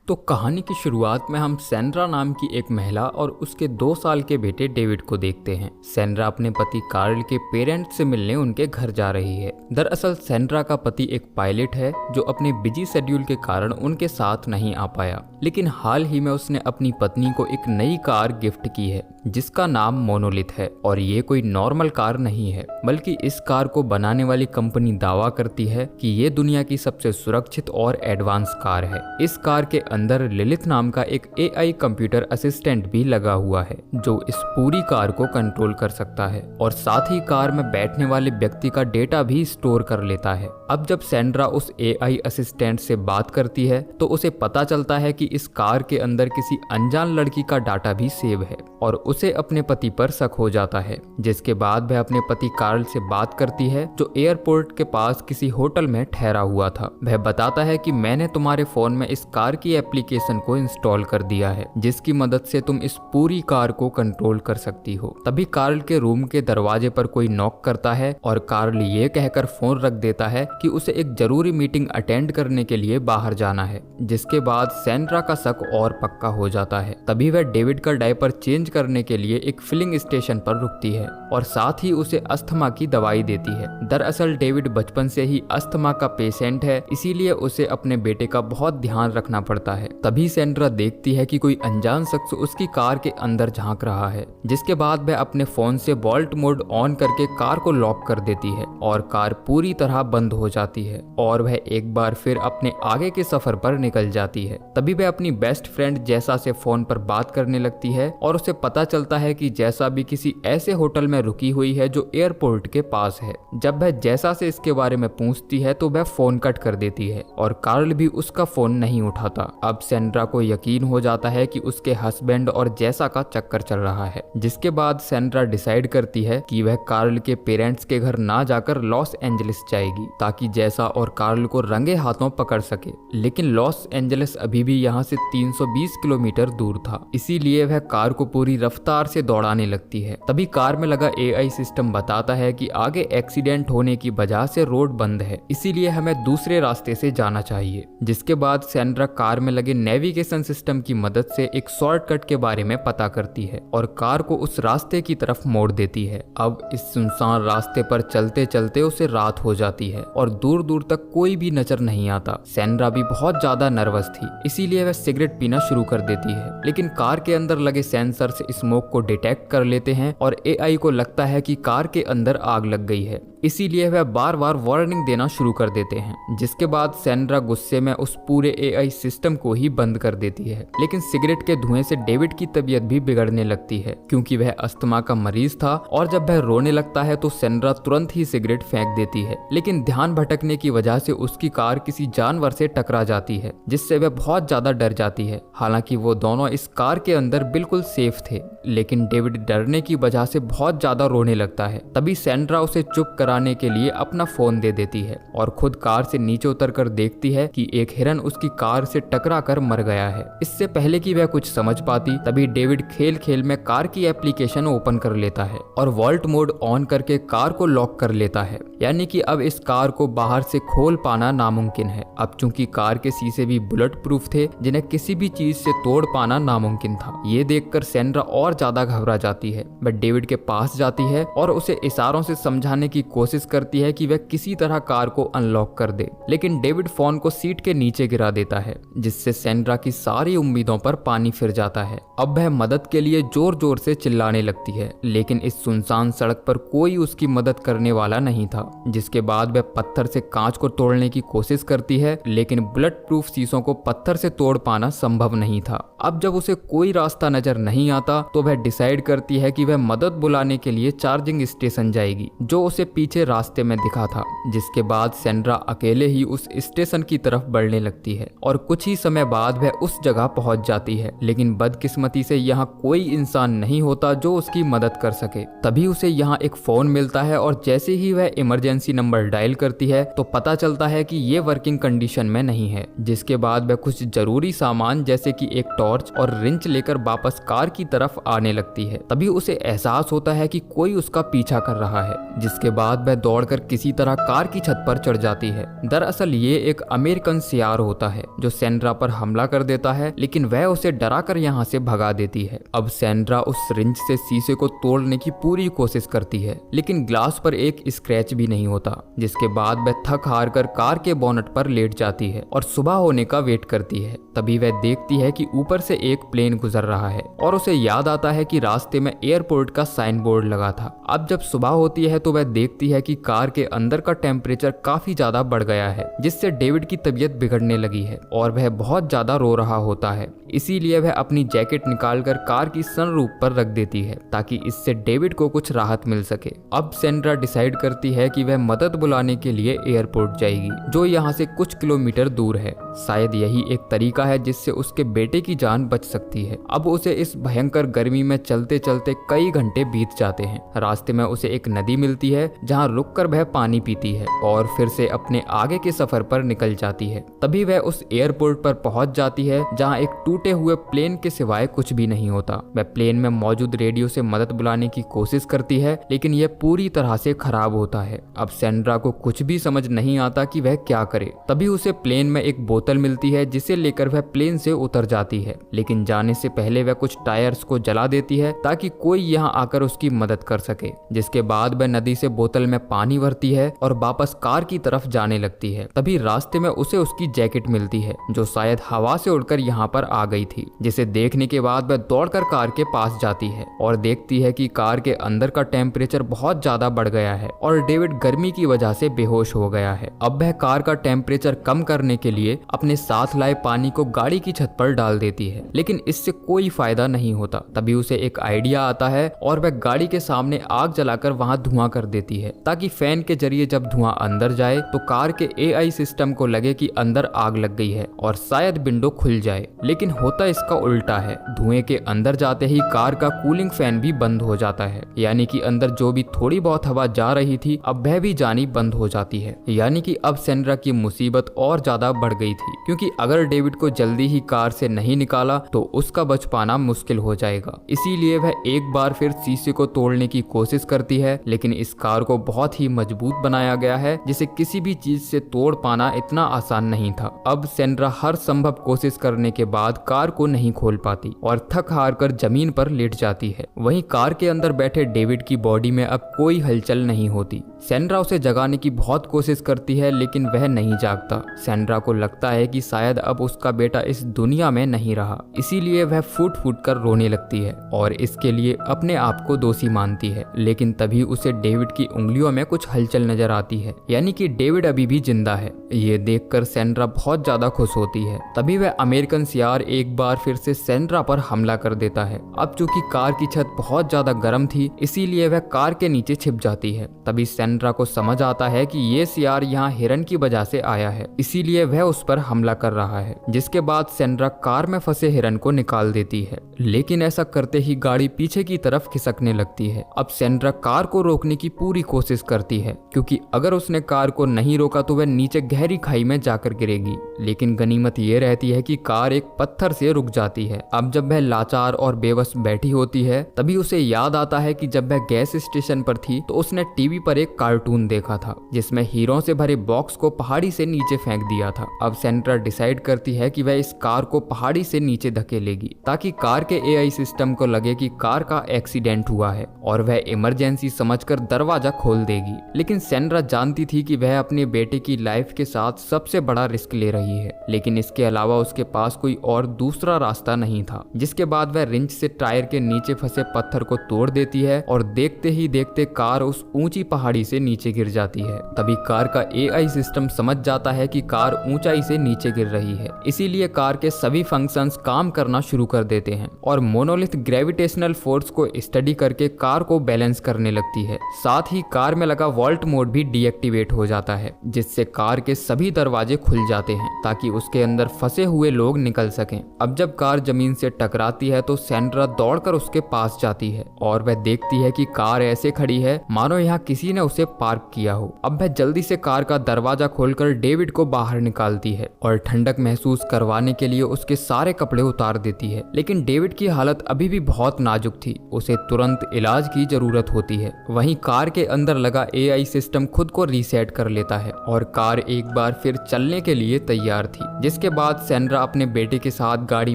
तो कहानी की शुरुआत में हम सैंड्रा नाम की एक महिला और उसके 2 साल के बेटे डेविड को देखते हैं। सैंड्रा अपने पति कार्ल के पेरेंट्स से मिलने उनके घर जा रही है। दरअसल सैंड्रा का पति एक पायलट है जो अपने बिजी शेड्यूल के कारण उनके साथ नहीं आ पाया, लेकिन हाल ही में उसने अपनी पत्नी को एक नई कार गिफ्ट की है जिसका नाम मोनोलिथ है। और ये कोई नॉर्मल कार नहीं है, बल्कि इस कार को बनाने वाली कंपनी दावा करती है कि ये दुनिया की सबसे सुरक्षित और एडवांस कार है। इस कार के अंदर लिलिथ नाम का एक एआई कंप्यूटर असिस्टेंट भी लगा हुआ है जो इस पूरी कार को कंट्रोल कर सकता है और साथ ही कार में बैठने वाले व्यक्ति का डेटा भी स्टोर कर लेता है। अब जब सैंड्रा उस एआई असिस्टेंट से बात करती है तो उसे पता चलता है कि इस कार के अंदर किसी अनजान लड़की का डाटा भी सेव है और उसे अपने पति पर शक हो जाता है। जिसके बाद वह अपने पति कार्ल से बात करती है जो एयरपोर्ट के पास किसी होटल में ठहरा हुआ था। वह बताता है कि मैंने तुम्हारे फोन में इस कार की एप्लीकेशन को इंस्टॉल कर दिया है जिसकी मदद से तुम इस पूरी कार को कंट्रोल कर सकती हो। तभी कार्ल के रूम के दरवाजे पर कोई नॉक करता है और कार्ल ये कहकर फोन रख देता है कि उसे एक जरूरी मीटिंग अटेंड करने के लिए बाहर जाना है। जिसके बाद सैंड्रा का शक और पक्का हो जाता है। तभी वह डेविड का डायपर चेंज करने के लिए एक फिलिंग स्टेशन पर रुकती है और साथ ही उसे अस्थमा की दवाई देती है। दरअसल डेविड बचपन से ही अस्थमा का पेशेंट है, इसीलिए उसे अपने बेटे का बहुत ध्यान रखना पड़ता है। तभी सैंड्रा देखती है कि कोई अनजान शख्स उसकी कार के अंदर झांक रहा है। जिसके बाद वह अपने फोन से वॉल्ट मोड ऑन करके कार को लॉक कर देती है और कार पूरी तरह बंद हो जाती है और वह एक बार फिर अपने आगे के सफर पर निकल जाती है। तभी वह अपनी बेस्ट फ्रेंड जैसा से फोन पर बात करने लगती है और उसे पता चलता है कि जैसा भी किसी ऐसे होटल में रुकी हुई है जो एयरपोर्ट के पास है। जब वह जैसा से इसके बारे में पूछती है तो वह फोन कट कर देती है और कार्ल भी उसका फोन नहीं उठाता। अब सैंड्रा को यकीन हो जाता है कि उसके हस्बैंड और जैसा का चक्कर चल रहा है। जिसके बाद सैंड्रा डिसाइड करती है कि वह कार्ल के पेरेंट्स के घर ना जाकर लॉस एंजलिस जाएगी ताकि जैसा और कार्ल को रंगे हाथों पकड़ सके। लेकिन लॉस एंजलिस अभी भी यहाँ से 320 किलोमीटर दूर था, इसीलिए वह कार को पूरी रफ्तार से दौड़ाने लगती है। तभी कार में लगा एआई सिस्टम बताता है कि आगे एक्सीडेंट होने की वजह से रोड बंद है, इसीलिए हमें दूसरे रास्ते से जाना चाहिए। जिसके बाद सैंड्रा कार में लगे नेविगेशन सिस्टम की मदद से एक शॉर्टकट के बारे में पता करती है और कार को उस रास्ते की तरफ मोड़ देती है। अब इस सुनसान रास्ते पर चलते चलते उसे रात हो जाती है और दूर दूर तक कोई भी नजर नहीं आता। सैंड्रा भी बहुत ज्यादा नर्वस थी, इसीलिए वह सिगरेट पीना शुरू कर देती है। लेकिन कार के अंदर लगे सेंसर से स्मोक को डिटेक्ट कर लेते हैं और एआई को लगता है कि कार के अंदर आग लग गई है, इसीलिए वह बार बार वार्निंग देना शुरू कर देते हैं। जिसके बाद सैंड्रा गुस्से में उस पूरे एआई सिस्टम को ही बंद कर देती है। लेकिन सिगरेट के धुएं से डेविड की तबीयत भी बिगड़ने लगती है क्योंकि वह अस्थमा का मरीज था और जब वह रोने लगता है तो सैंड्रा तुरंत ही सिगरेट फेंक देती है। लेकिन ध्यान भटकने की वजह से उसकी कार किसी जानवर से टकरा जाती है जिससे वह बहुत ज्यादा डर जाती है। हालांकि वो दोनों इस कार के अंदर बिल्कुल सेफ थे, लेकिन डेविड डरने की वजह से बहुत ज्यादा रोने लगता है। तभी सैंड्रा उसे चुप कराने के लिए अपना फोन दे देती है और खुद कार से नीचे उतरकर देखती है कि एक हिरन उसकी कार से टकरा कर मर गया है। इससे पहले कि वह कुछ समझ पाती तभी डेविड खेल खेल में कार की एप्लीकेशन ओपन कर लेता है और वॉल्ट मोड ऑन करके कार को लॉक कर लेता है, यानी कि अब इस कार को बाहर से खोल पाना नामुमकिन है। अब चूंकि कार के शीशे भी बुलेट प्रूफ थे जिन्हें किसी भी चीज से तोड़ पाना नामुमकिन था। ये देखकर सैंड्रा और ज्यादा घबरा जाती है। वह डेविड के पास जाती है और उसे इशारों से समझाने की कोशिश करती है कि वह किसी तरह कार को अनलॉक कर दे, लेकिन डेविड फोन को सीट के नीचे गिरा देता है जिससे सैंड्रा की सारी उम्मीदों पर पानी फिर जाता है। अब वह मदद के लिए जोर जोर से चिल्लाने लगती है, लेकिन इस सुनसान सड़क पर कोई उसकी मदद करने वाला नहीं था। जिसके बाद वह पत्थर से कांच को तोड़ने की कोशिश करती है, लेकिन बुलेट प्रूफ शीशों को पत्थर से तोड़ पाना संभव नहीं था। अब जब उसे कोई रास्ता नजर नहीं आता तो वह डिसाइड करती है कि वह मदद बुलाने के लिए चार्जिंग स्टेशन जाएगी जो उसे पीछे रास्ते में दिखा था। जिसके बाद सैंड्रा अकेले ही उस स्टेशन की तरफ बढ़ने लगती है और कुछ ही समय बाद वह उस जगह पहुंच जाती है, लेकिन बदकिस्मती से यहाँ कोई इंसान नहीं होता जो उसकी मदद कर सके। तभी उसे यहाँ एक फोन मिलता है और जैसे ही वह इमरजेंसी नंबर डायल करती है तो पता चलता है कि ये वर्किंग कंडीशन में नहीं है। जिसके बाद वह कुछ जरूरी सामान जैसे कि एक टॉर्च और रिंच लेकर वापस कार की तरफ आने लगती है। तभी उसे एहसास होता है कि कोई उसका पीछा कर रहा है, जिसके बाद वह दौड़कर किसी तरह कार की छत पर चढ़ जाती है। दरअसल ये एक अमेरिकन सियार होता है जो सेंड्रा पर हमला कर देता है, लेकिन वह उसे डराकर यहाँ से भगा देती है। अब सेंड्रा उस रिंच से शीशे को तोड़ने की पूरी कोशिश करती है, लेकिन ग्लास पर एक स्क्रैच भी नहीं होता, जिसके बाद वह थक हार कर कार के बोनट पर लेट जाती है और सुबह होने का वेट करती है। तभी वह देखती है कि ऊपर से एक प्लेन गुजर रहा है और उसे याद आता है कि रास्ते में एयरपोर्ट का साइन बोर्ड लगा था। अब जब सुबह होती है तो वह देखती है कि कार के अंदर का टेम्परेचर काफी ज्यादा बढ़ गया है, जिससे डेविड की तबीयत बिगड़ने लगी है और वह बहुत ज्यादा रो रहा होता है। इसीलिए वह अपनी जैकेट निकालकर कार की सनरूफ पर रख देती है ताकि इससे डेविड को कुछ राहत मिल सके। अब सेंड्रा डिसाइड करती है कि वह मदद बुलाने के लिए एयरपोर्ट जाएगी, जो यहाँ से कुछ किलोमीटर दूर है। शायद यही एक तरीका है जिससे उसके बेटे की जान बच सकती है। अब उसे इस भयंकर गर्मी में चलते चलते कई घंटे बीत जाते हैं। रास्ते में उसे एक नदी मिलती है जहाँ रुककर वह पानी पीती है और फिर से अपने आगे के सफर पर निकल जाती है। तभी वह उस एयरपोर्ट पर पहुंच जाती है जहाँ एक टूटे हुए प्लेन के सिवाय कुछ भी नहीं होता। वह प्लेन में मौजूद रेडियो से मदद बुलाने की कोशिश करती है, लेकिन यह पूरी तरह से खराब होता है। अब सेंड्रा को कुछ भी समझ नहीं आता कि वह क्या करे। तभी उसे प्लेन में एक बोतल मिलती है जिसे लेकर वह प्लेन से उतर जाती है, लेकिन जाने से पहले वह कुछ टायर्स को जला देती है ताकि कोई यहाँ आकर उसकी मदद कर सके। जिसके बाद वह नदी से बोतल में पानी भरती है और वापस कार की तरफ जाने लगती है। तभी रास्ते में उसे उसकी जैकेट मिलती है जो शायद हवा से उड़कर यहाँ पर आ गई थी, जिसे देखने के बाद वह दौड़कर कार के पास जाती है और देखती है कि कार के अंदर का टेम्परेचर बहुत ज्यादा बढ़ गया है और डेविड गर्मी की वजह से बेहोश हो गया है। अब वह कार का टेम्परेचर कम करने के लिए अपने साथ लाए पानी को गाड़ी की छत पर डाल देती है, लेकिन इससे कोई फायदा नहीं होता। तभी उसे एक आइडिया आता है और वह गाड़ी के सामने आग जलाकर वहां धुआं कर देती है ताकि फैन के जरिए जब धुआं अंदर जाए तो कार के एआई सिस्टम को लगे कि अंदर आग लग गई है और शायद विंडो खुल जाए। लेकिन होता इसका उल्टा है। धुएं के अंदर जाते ही कार का कूलिंग फैन भी बंद हो जाता है, यानी कि अंदर जो भी थोड़ी बहुत हवा जा रही थी अब वह भी जानी बंद हो जाती है। यानी कि अब सेंड्रा की मुसीबत और ज्यादा बढ़ गई थी, क्योंकि अगर डेविड को जल्दी ही कार से नहीं निकाला तो उसका बच पाना मुश्किल हो जाएगा। इसीलिए वह एक बार फिर शीशे को तोड़ने की कोशिश करती है, लेकिन इस कार को बहुत ही मजबूत बनाया गया है जिसे किसी भी चीज से तोड़ पाना इतना आसान नहीं था। अब सेंड्रा हर संभव कोशिश करने के बाद कार को नहीं खोल पाती और थक हार कर जमीन पर लेट जाती है। वहीं कार के अंदर बैठे डेविड की बॉडी में अब कोई हलचल नहीं होती। सेंड्रा उसे जगाने की बहुत कोशिश करती है, लेकिन वह नहीं जागता। सेंड्रा को लगता है कि शायद अब उसका बेटा इस दुनिया में नहीं रहा, इसीलिए वह फूट फूट कर रोने लगती है और इसके लिए अपने आप को दोषी मानती है। लेकिन तभी उसे डेविड की उंगलियों में कुछ हलचल नजर आती है, यानी कि डेविड अभी भी जिंदा है। ये देखकर सेंड्रा बहुत ज्यादा खुश होती है। तभी वह अमेरिकन सियार एक बार फिर से सेंड्रा पर हमला कर देता है। अब चूंकि कार की छत बहुत ज्यादा गर्म थी, इसीलिए वह कार के नीचे छिप जाती है। तभी सेंड्रा को समझ आता है कि ये सियार यहाँ हिरन की वजह से आया है, इसीलिए वह उस पर हमला कर रहा है। जिसके बाद सेंड्रा कार में फंसे हिरन को निकाल देती है, लेकिन ऐसा करते ही गाड़ी पीछे की तरफ खिसकने लगती है। अब सेंड्रा कार को रोकने की पूरी कोशिश करती है, क्योंकि अगर उसने कार को नहीं रोका तो वह नीचे गहरी खाई में जाकर गिरेगी। लेकिन गनीमत ये रहती है कि कार एक पत्थर से रुक जाती है। अब जब वह लाचार और बेबस बैठी होती है, तभी उसे याद आता है कि जब वह गैस स्टेशन पर थी तो उसने टीवी पर एक कार्टून देखा था जिसमें हीरों से भरे बॉक्स को पहाड़ी से नीचे फेंक दिया था। अब सेंड्रा डिसाइड करती है कि वह इस कार को पहाड़ी से नीचे धकेलेगी ताकि कार के एआई सिस्टम को लगे कि कार का एक्सीडेंट हुआ है और वह इमरजेंसी समझकर दरवाजा खोल देगी। लेकिन सेंड्रा जानती थी कि वह अपने बेटे की लाइफ के साथ सबसे बड़ा रिस्क ले रही है, लेकिन इसके अलावा उसके पास कोई और दूसरा रास्ता नहीं था। जिसके बाद वह रिंच से टायर के नीचे फंसे पत्थर को तोड़ देती है और देखते ही देखते कार उस ऊंची पहाड़ी से नीचे गिर जाती है। तभी कार का एआई सिस्टम समझ जाता है कि कार ऊंचाई से नीचे गिर रही है, इसीलिए कार के सभी फंक्शंस काम करना शुरू कर देते हैं और मोनोलिथ ग्रेविटेशनल फोर्स को स्टडी करके कार को बैलेंस करने लगती है। साथ ही कार में लगा वॉल्ट मोड भी डीएक्टिवेट हो जाता है, जिससे कार के सभी दरवाजे खुल जाते हैं ताकि उसके अंदर फंसे हुए लोग निकल सकें। अब जब कार जमीन से टकराती है तो सेंड्रा दौड़कर उसके पास जाती है और वह देखती है कि कार ऐसे खड़ी है मानो यहाँ किसी ने उसे पार्क किया हो। अब वह जल्दी से कार का दरवाजा खोलकर डेविड को बाहर निकालती है और ठंडक महसूस करवाने के लिए उसके सारे कपड़े उतार देती है। लेकिन डेविड की हालत अब अभी भी बहुत नाजुक थी, उसे तुरंत इलाज की जरूरत होती है। वहीं कार के अंदर लगा एआई सिस्टम खुद को रीसेट कर लेता है और कार एक बार फिर चलने के लिए तैयार थी, जिसके बाद सेंड्रा अपने बेटे के साथ गाड़ी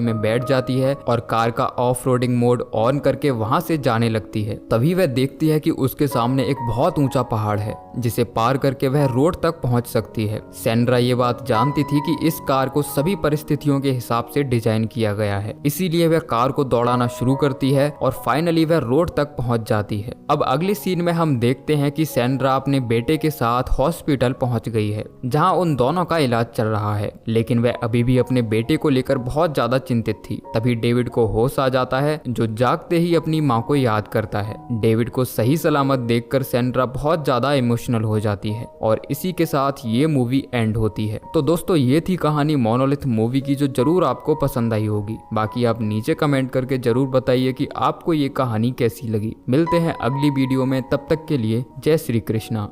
में बैठ जाती है और कार का ऑफ रोडिंग मोड ऑन करके वहां से जाने लगती है। तभी वह देखती है कि उसके सामने एक बहुत ऊंचा पहाड़ है जिसे पार करके वह रोड तक पहुंच सकती है। सेंड्रा ये बात जानती थी कि इस कार को सभी परिस्थितियों के हिसाब से डिजाइन किया गया है, इसीलिए वह कार को दौड़ाना शुरू करती है और फाइनली वह रोड तक पहुंच जाती है। अब अगली सीन में हम देखते हैं कि सेंड्रा अपने बेटे के साथ हॉस्पिटल पहुंच गई है, जहां उन दोनों का इलाज चल रहा है, लेकिन वह अभी भी अपने बेटे को लेकर बहुत ज्यादा चिंतित थी। तभी डेविड को होश आ जाता है, जो जागते ही अपनी माँ को याद करता है। डेविड को सही सलामत देखकर सेंड्रा बहुत ज्यादा इमोशनल हो जाती है और इसी के साथ ये मूवी एंड होती है। तो दोस्तों ये थी कहानी मोनोलिथ मूवी की, जो जरूर आपको पसंद आई होगी। बाकी आप नीचे कमेंट करके जरूर बताइए कि आपको ये कहानी कैसी लगी। मिलते हैं अगली वीडियो में, तब तक के लिए जय श्री कृष्णा।